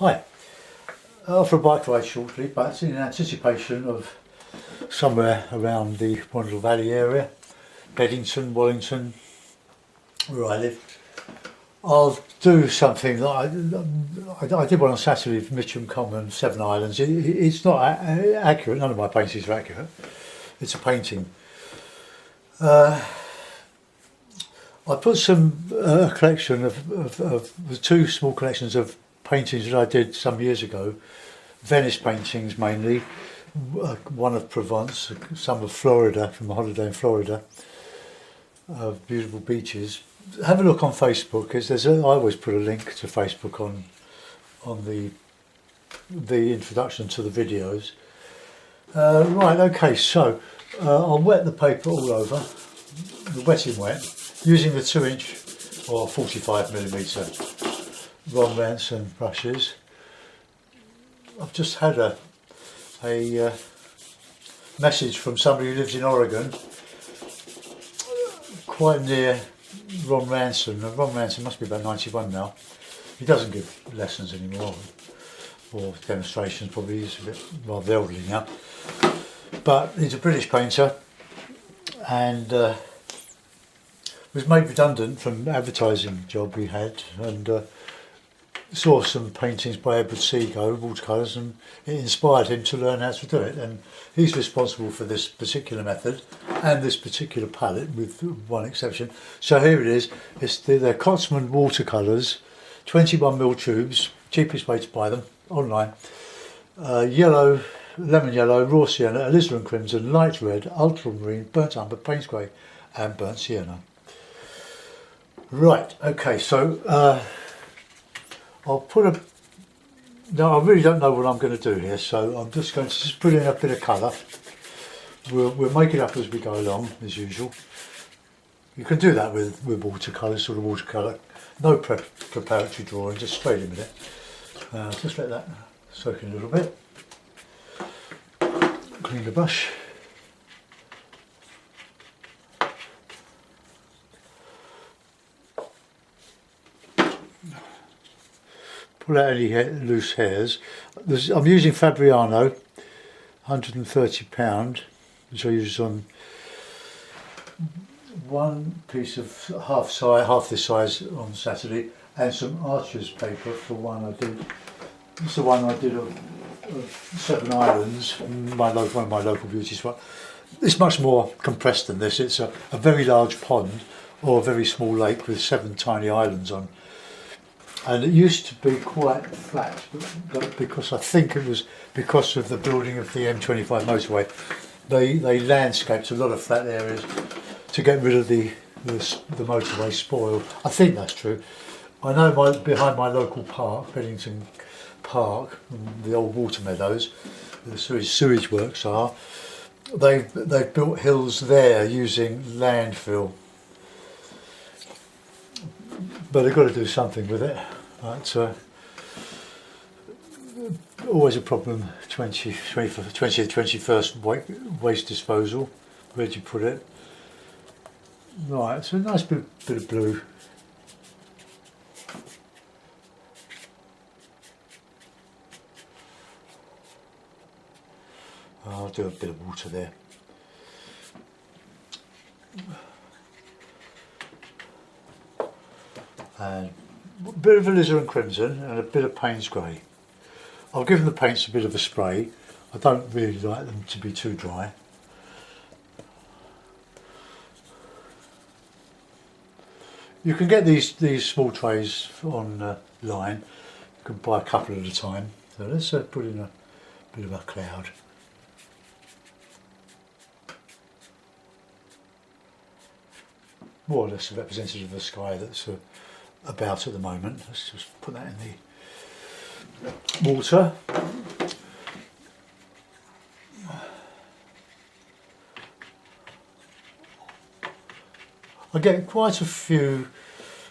Hi, for a bike ride shortly, but it's in anticipation of somewhere around the Wandle Valley area, Beddington, Wallington, where I live. I'll do something that I did one on Saturday for Mitcham Common, Seven Islands. It's not accurate, none of my paintings are accurate. It's a painting. I put some collection of two small collections of paintings that I did some years ago, Venice paintings mainly, one of Provence, some of Florida, from a holiday in Florida, of beautiful beaches. Have a look on Facebook. I always put a link to Facebook on the introduction to the videos. Right, okay, so I'll wet the paper all over, the wetting wet, using the 2-inch or 45mm Ron Ransom brushes. I've just had a message from somebody who lives in Oregon, quite near Ron Ransom. Now, Ron Ransom must be about 91 now. He doesn't give lessons anymore, or demonstrations, probably. He's a bit rather elderly now. But he's a British painter, and was made redundant from the advertising job he had, and saw some paintings by Edward Seago, watercolours, and it inspired him to learn how to do it. And he's responsible for this particular method and this particular palette, with one exception. So here it is. They're Cotsman watercolours, 21mm tubes, cheapest way to buy them online. Yellow, lemon yellow, raw sienna, alizarin crimson, light red, ultramarine, burnt umber, Payne's grey, and burnt sienna. Right, okay, so I'll put a... No, I really don't know what I'm going to do here, so I'm just going to put in a bit of colour. We'll make it up as we go along, as usual. You can do that with watercolour, sort of watercolour. No preparatory drawing, just straight in with it. Just let that soak in a little bit. Clean the brush. Pull out any loose hairs. I'm using Fabriano, £130, which I use on one piece of half this size on Saturday, and some Archer's paper for one I did. It's the one I did of Seven Islands, one of my local beauty spots. It's much more compressed than this. It's a very large pond or a very small lake with 7 tiny islands on. And it used to be quite flat, but because I think it was because of the building of the M25 motorway, they landscaped a lot of flat areas to get rid of the motorway spoil. I think that's true. I know behind my local park, Beddington Park, the old water meadows, where the sewage works are, they've built hills there using landfill. But they've got to do something with it. But always a problem, 20th, 21st waste disposal. Where do you put it? Right, it's a nice bit of blue. I'll do a bit of water there. And a bit of alizarin crimson and a bit of Payne's grey. I'll give the paints a bit of a spray. I don't really like them to be too dry. You can get these small trays online. You can buy a couple at a time. So let's put in a bit of a cloud. More or less a representative of the sky that's about at the moment. Let's just put that in the water. I get quite a few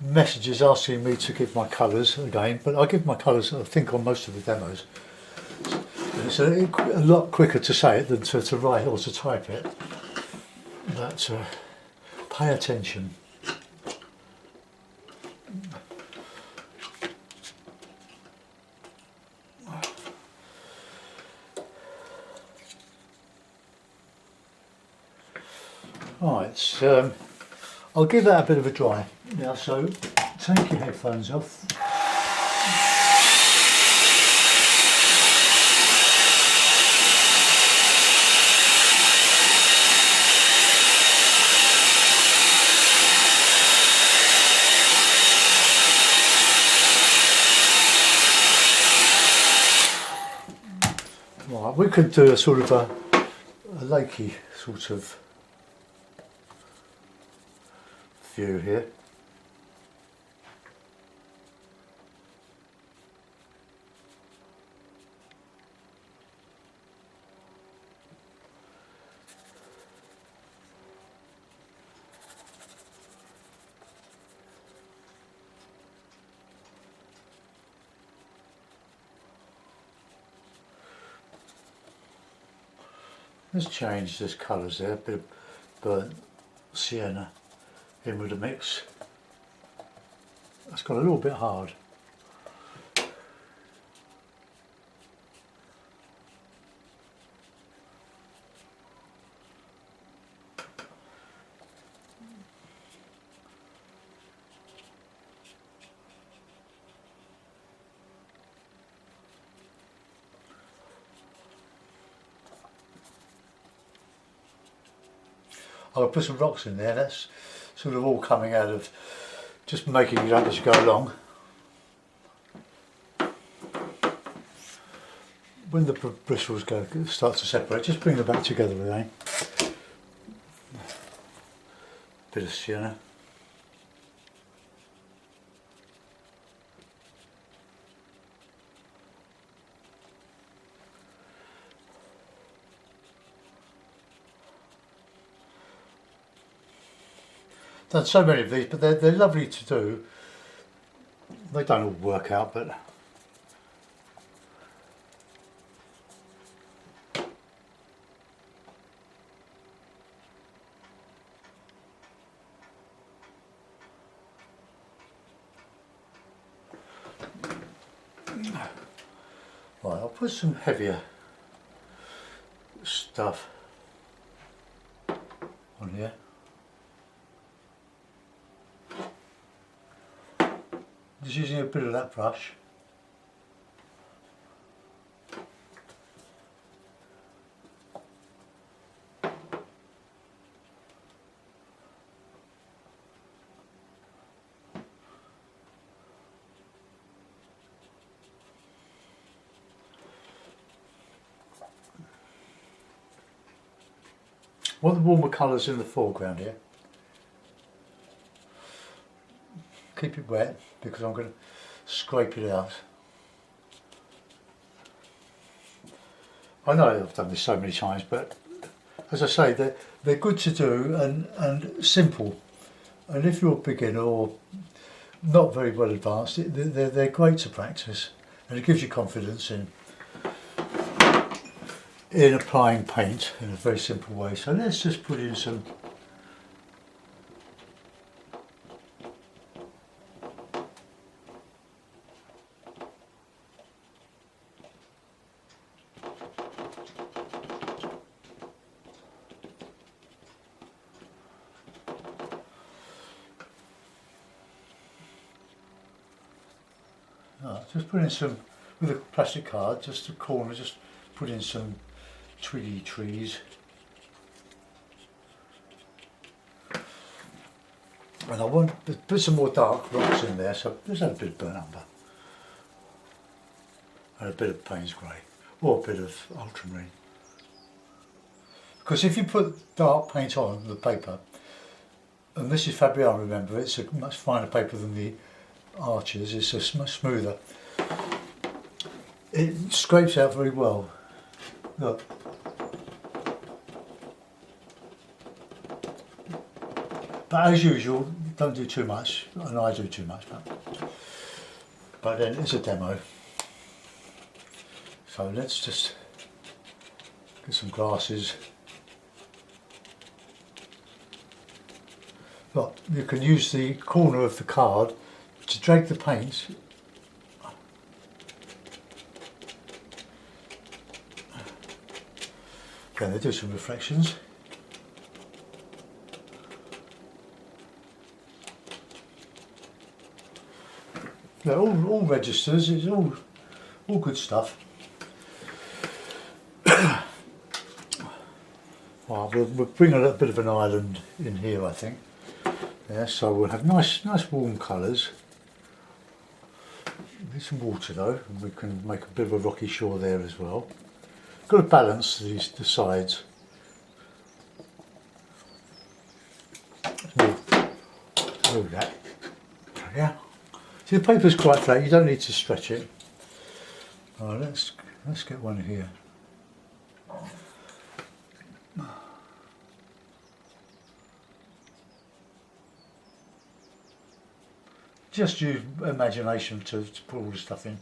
messages asking me to give my colours again, but I give my colours, I think, on most of the demos. It's a lot quicker to say it than to write or to type it. But pay attention. Right, I'll give that a bit of a dry. Now, so take your headphones off. Right, we could do a sort of a lakey sort of view here. Let's change this colours there, a bit of burnt sienna in with the mix. That's got a little bit hard. I'll put some rocks in there. That's sort of all coming out of just making it up as you go along. When the bristles start to separate, just bring them back together again. Bit of sienna. Done so many of these, but they're lovely to do. They don't all work out, but right, I'll put some heavier stuff on here. Just using a bit of that brush. I want the warmer colours in the foreground here. Keep it wet because I'm going to scrape it out. I know I've done this so many times, but as I say, they're good to do and simple. And if you're a beginner or not very well advanced, they're great to practice, and it gives you confidence in applying paint in a very simple way. So let's just put in some just put in some, with a plastic card, just a corner, just put in some twiggy trees. And I want to put some more dark rocks in there, so there's a bit of burnt umber. And a bit of Payne's grey, or a bit of ultramarine. Because if you put dark paint on the paper, and this is Fabrial, remember, it's a much finer paper than the Archers, it's a much smoother. It scrapes out very well. Look. But as usual, don't do too much, and I do too much. But then it's a demo. So let's just get some glasses. Look, you can use the corner of the card to drag the paint Then they do some reflections. Yeah, all registers. It's all good stuff. Well, we'll bring a little bit of an island in here, I think. Yeah, so we'll have nice warm colours. Need some water though, and we can make a bit of a rocky shore there as well. Got to balance the sides. Move that. Yeah. See, the paper's quite flat. You don't need to stretch it. All right, let's get one here. Just use imagination to put all the stuff in.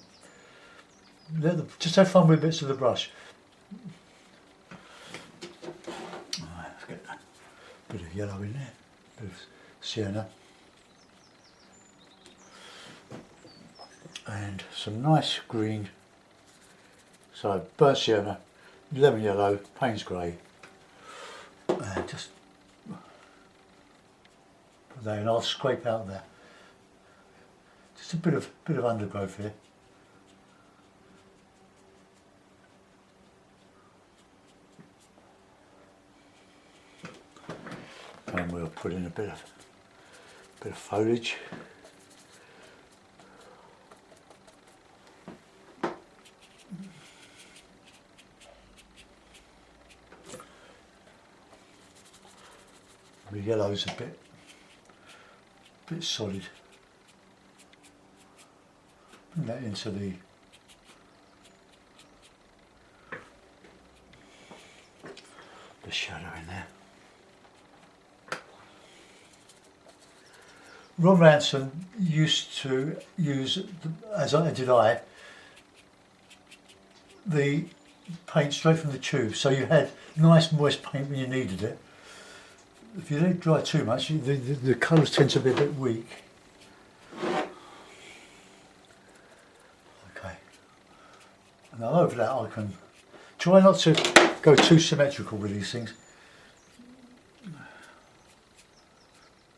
Just have fun with bits of the brush. Alright, let's get that. Bit of yellow in there, bit of sienna. And some nice green. So burnt sienna, lemon yellow, Payne's grey. And just put that in. I'll scrape out there. Just a bit of undergrowth here. And we'll put in a bit of foliage. The yellow's a bit solid. Bring that into the shadow in there. Ron Ransom used to use, as did I, the paint straight from the tube, so you had nice moist paint when you needed it. If you let it dry too much, the colours tend to be a bit weak. Okay. Now over that I can try not to go too symmetrical with these things.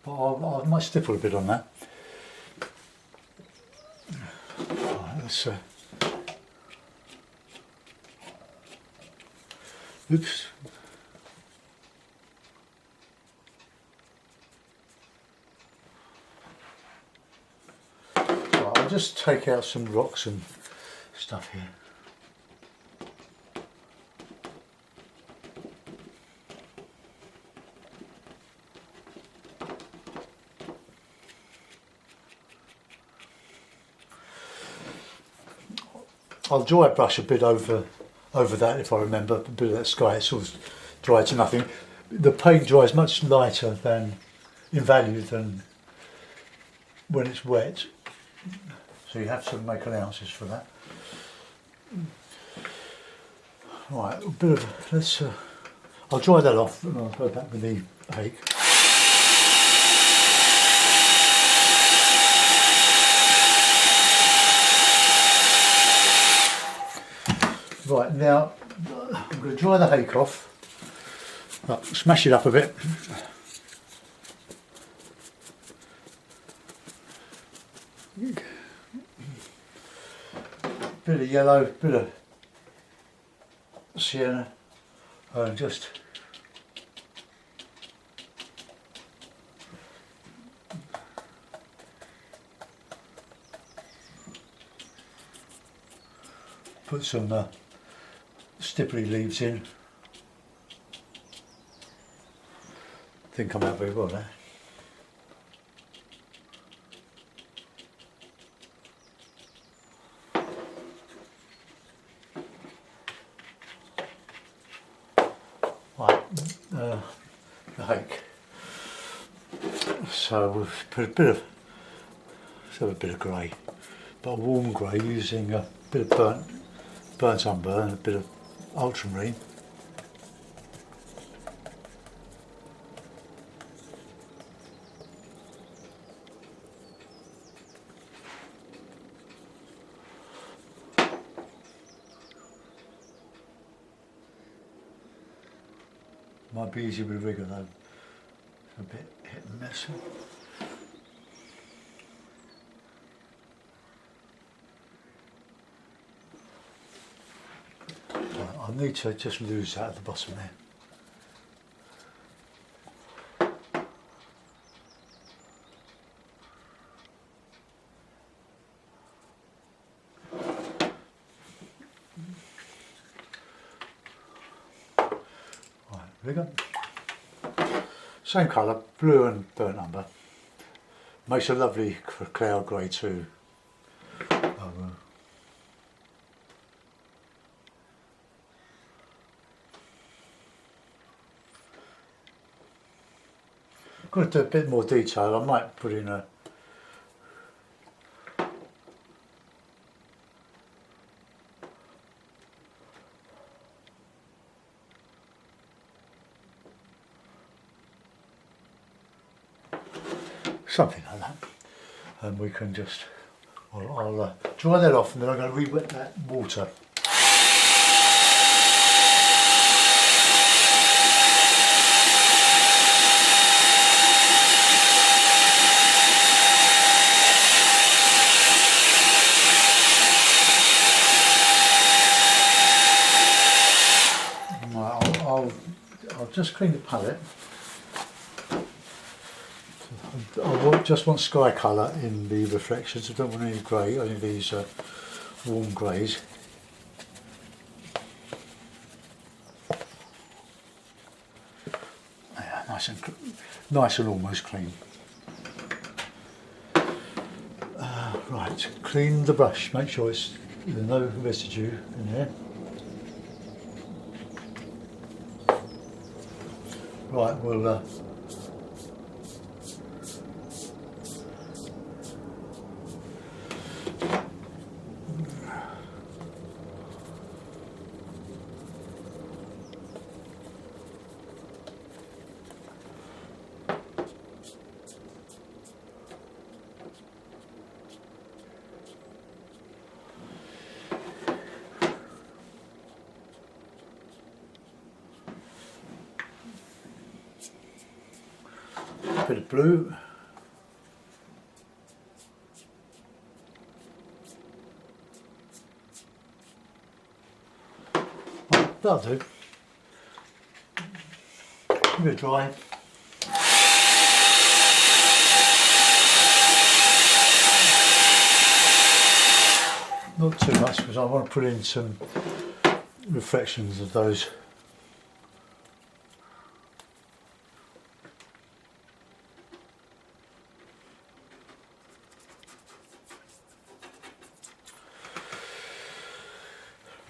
But I might stipple a bit on that. Right, let's oops. Right, I'll just take out some rocks and stuff here. I'll dry brush a bit over that if I remember, a bit of that sky. It's sort of dry to nothing. The paint dries much lighter than in value than when it's wet, so you have to make allowances for that. Right, a bit of let's. I'll dry that off and I'll go back with the hake. Right, now I'm going to dry the hake off, smash it up a bit. Bit of yellow, bit of sienna, and just put some stipply leaves in. Didn't come out very well there. Right, the hake. So we've put a bit of grey, but a warm grey using a bit of burnt umber and a bit of ultramarine. Might be easy with rigger though, it's a bit hit and miss. I need to just lose that at the bottom there. Right, there we go. Same colour, blue and burnt umber. Makes a lovely cloud grey too. I'm going to do a bit more detail. I might put in a something like that, and we can just, I'll dry that off, and then I'm going to re-wet that water. I'll just clean the palette. Just want sky colour in the reflections. I don't want any grey, only these warm greys. Yeah, nice and almost clean. Right, clean the brush. Make sure there's no residue in there. Right, we'll bit of blue. Right, that'll do. Give it a dry. Not too much, because I want to put in some reflections of those.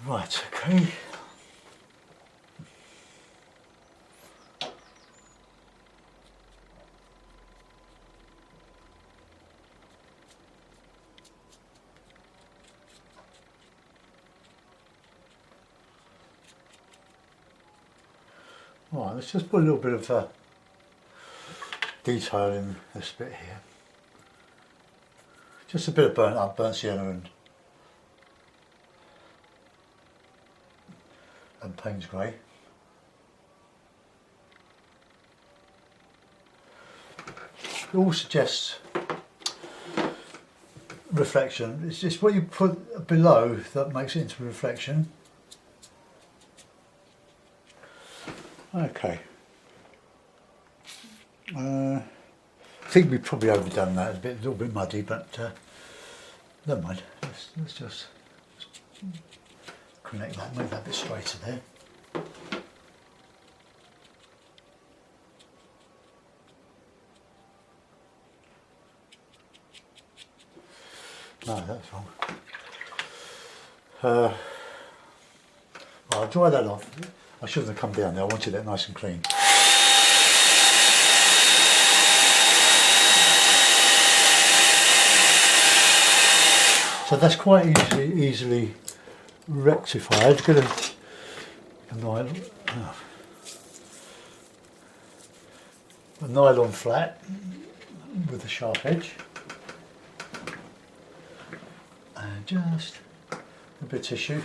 Right, okay. Right, let's just put a little bit of detail in this bit here. Just a bit of burnt sienna and Payne's grey. It all suggests reflection. It's just what you put below that makes it into reflection. Okay. I think we've probably overdone that. A little bit muddy, but never mind. Let's just connect that, make that a bit straighter there. No, that's wrong. I'll dry that off. I shouldn't have come down there. I wanted that nice and clean. So that's quite easily rectified. Get a nylon flat with a sharp edge, and just a bit of tissue.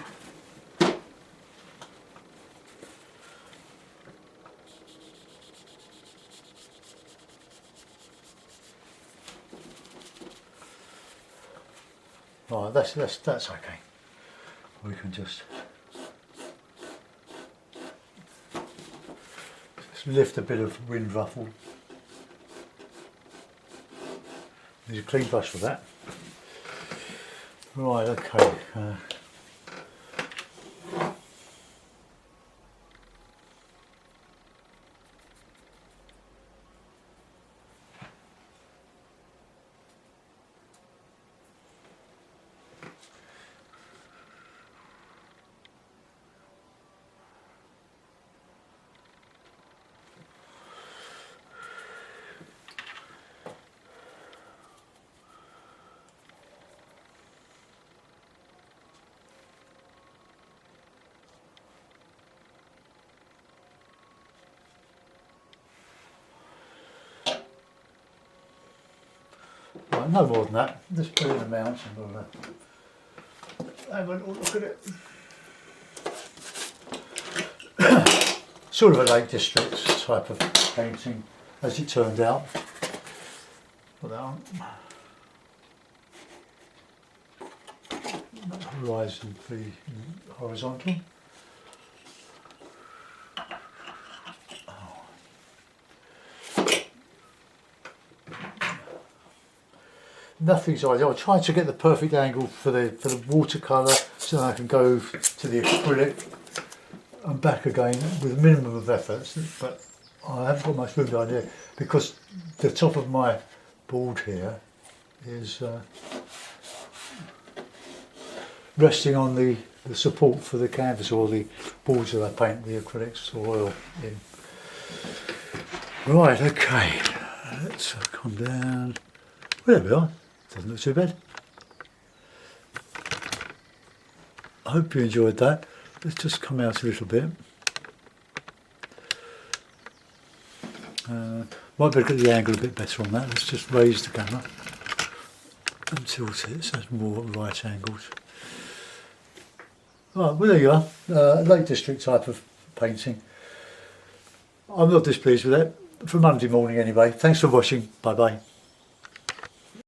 Right, that's okay. We can just lift a bit of wind ruffle. Need a clean brush for that. Right, okay. Right, no more than that. Just put in the mounts and we'll have a little look at it. Sort of a Lake District type of painting, as it turned out. Put that on. Horizon be horizontal. Nothing's ideal. I tried to get the perfect angle for the watercolor so that I can go to the acrylic and back again with a minimum of effort, but I haven't got much room down here because the top of my board here is resting on the support for the canvas or the boards that I paint the acrylics or oil in. Right, okay, let's come down. Well, there we are. Doesn't look too bad. I hope you enjoyed that. Let's just come out a little bit. Might be able to get the angle a bit better on that. Let's just raise the camera and tilt it so it's more right angles. Right, well there you are. Lake District type of painting. I'm not displeased with it. For Monday morning anyway. Thanks for watching. Bye bye.